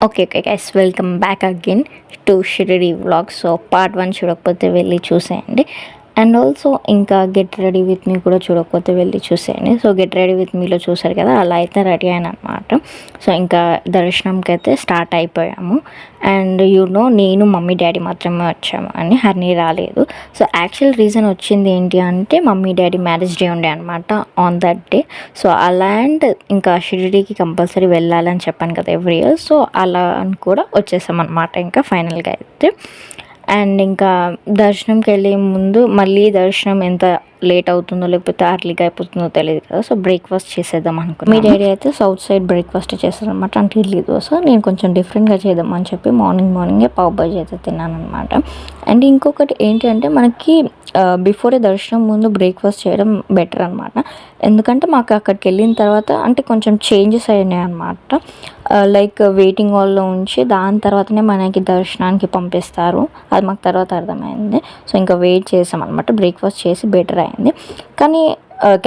Okay. Okay. Guys welcome back again to Shirdi vlogs. So part 1 చూడకపోతే వెళ్ళి చూసేయండి. And also ఇంకా గెట్ రెడీ విత్ మీ కూడా చూడకపోతే వెళ్ళి చూసేయండి. సో గెట్ రెడీ విత్ మీలో చూసారు కదా, అలా అయితే రెడీ అయ్యాననమాట. సో ఇంకా దర్శనంకి అయితే స్టార్ట్ అయిపోయాము. అండ్ నేను మమ్మీ డాడీ మాత్రమే వచ్చాము అని హర్ని రాలేదు. సో యాక్చువల్ రీజన్ వచ్చింది ఏంటి అంటే మమ్మీ డాడీ మ్యారేజ్ డే ఉండే అనమాట ఆన్ దట్ డే. సో అలా అండ్ ఇంకా షిరిడీకి కంపల్సరీ వెళ్ళాలని చెప్పాను కదా ఎవ్రీ ఇయర్. సో అలా అని కూడా వచ్చేసాం అనమాట ఇంకా ఫైనల్గా అయితే. అండ్ ఇంకా దర్శనంకి వెళ్ళే ముందు మళ్ళీ దర్శనం ఎంత లేట్ అవుతుందో లేకపోతే అర్లీగా అయిపోతుందో తెలియదు కదా. సో బ్రేక్ఫాస్ట్ చేసేద్దాం అనుకున్నాను. మీ డాడీ అయితే సౌత్ సైడ్ బ్రేక్ఫాస్ట్ చేస్తారనమాట, అంటే ఇడ్లీ దోశ. నేను కొంచెం డిఫరెంట్గా చేద్దాం అని చెప్పి మార్నింగే పావ్ బాజీ అయితే తిన్నాను అనమాట. అండ్ ఇంకొకటి ఏంటి అంటే మనకి బిఫోరే దర్శనం ముందు బ్రేక్ఫాస్ట్ చేయడం బెటర్ అనమాట. ఎందుకంటే మాకు అక్కడికి వెళ్ళిన తర్వాత అంటే కొంచెం చేంజెస్ అయినాయి అనమాట. లైక్ వెయిటింగ్ హాల్లో ఉంచి దాని తర్వాతనే మనకి దర్శనానికి పంపిస్తారు. అది మాకు తర్వాత అర్థమైంది. సో ఇంకా వెయిట్ చేసాం అనమాట. బ్రేక్ఫాస్ట్ చేసి బెటర్ అయింది. కానీ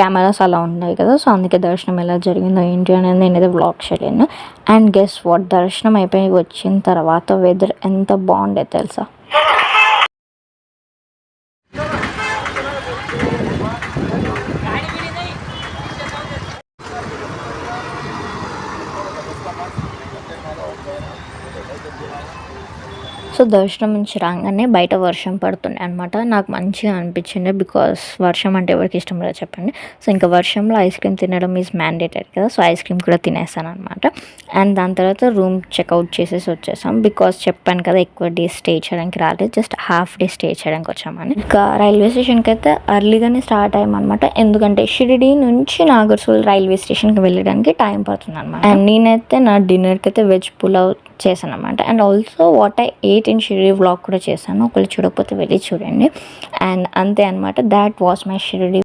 కెమెరాస్ అలా ఉన్నాయి కదా, సో అందుకే దర్శనం ఎలా జరిగిందో ఏంటి అనేది నేనైతే వ్లాగ్ చేయలేను. అండ్ గెస్ వాట్, దర్శనం అయిపోయి వచ్చిన తర్వాత వెదర్ ఎంత బాగుండే తెలుసా. సో దర్శనం నుంచి రాగానే బయట వర్షం పడుతుండే అనమాట. నాకు మంచిగా అనిపించింది, బికాస్ వర్షం అంటే ఎవరికి ఇష్టం లేదు చెప్పండి. సో ఇంకా వర్షంలో ఐస్ క్రీమ్ తినడం ఈజ్ మ్యాండేటరీ కదా, సో ఐస్ క్రీమ్ కూడా తినేసాను అనమాట. అండ్ దాని తర్వాత రూమ్ చెక్అవుట్ చేసేసి వచ్చేసాం, బికాస్ చెప్పాను కదా ఎక్కువ డేస్ స్టే చేయడానికి రాలేదు, జస్ట్ హాఫ్ డే స్టే చేయడానికి వచ్చామని. ఇంకా రైల్వే స్టేషన్కి అయితే అర్లీగానే స్టార్ట్ అయ్యామన్నమాట, ఎందుకంటే షిరిడి నుంచి నాగర్సోల్ రైల్వే స్టేషన్కి వెళ్ళడానికి టైం పడుతుంది అనమాట. అండ్ నేనైతే నా డిన్నర్కి అయితే వెజ్ పులావ్ చేశాను అనమాట. And also what I eight in Shirdi vlog కూడా చేశాను, ఒకళ్ళు చూడకపోతే వెళ్ళి చూడండి. అండ్ అంతే అనమాట, దాట్ వాస్ మై షిరిడి